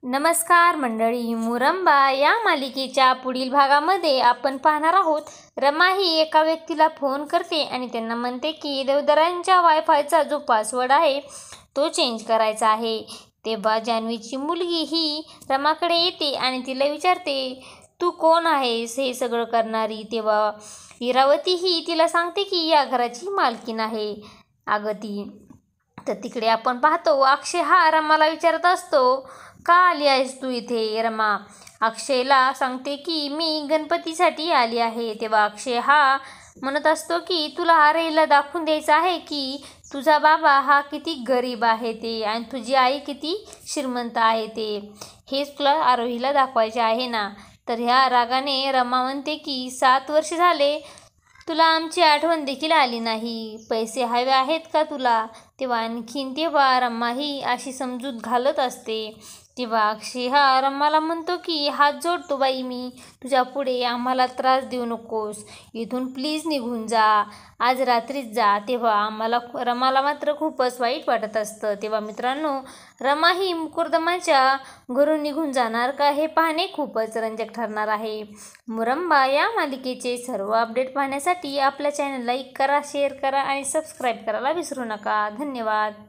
नमस्कार मंडळी, मुरंबा या मालिकेच्या पुढील भागामध्ये आपण पाहणार आहोत. रमा ही एका व्यक्तीला फोन करते आणि त्यांना म्हणते की देवदरांच्या वायफायचा जो पासवर्ड आहे तो चेंज करायचा आहे. तेव्हा जान्हवीची मुलगी ही रमाकडे येते आणि तिला विचारते, तू कोण आहेस हे सगळं करणारी. तेव्हा इरावती ही तिला सांगते की या घराची मालकीण आहे अगं ती. तर तिकडे आपण पाहतो अक्षय हा रमाला विचारत असतो, का आली आहेस तू इथे. रमा अक्षयला सांगते की मी गणपतीसाठी आली आहे. तेव्हा अक्षय हा म्हणत असतो की तुला आरोहीला दाखवून द्यायचं आहे की तुझा बाबा हा किती गरीब आहे ते आणि तुझी आई किती श्रीमंत आहे ते, हेच तुला आरोहीला दाखवायचे आहे ना. तर ह्या रागाने रमा म्हणते की 7 वर्ष झाले तुला आमची आठवण देखील आली नाही, पैसे हवे आहेत का तुला. तेव्हा रमा ही अशी समजूत घालत असते. तेव्हा अक्षय हा रमाला म्हणतो की हात जोडतो बाई मी तुझ्या पुढे, आम्हाला त्रास देऊ नकोस, इथून प्लीज निघून जा, आज रात्रीच जा. तेव्हा रमाला मात्र खूपच वाईट वाटत असतं. तेव्हा मित्रांनो, रमा ही मुकुर्दमाच्या घरून निघून जाणार का हे पाहणे खूपच रंजक ठरणार आहे. मुरंबा या मालिकेचे सर्व अपडेट पाहण्यासाठी आपल्या चॅनल लाईक करा, शेअर करा आणि सबस्क्राईब करायला विसरू नका. धन्यवाद.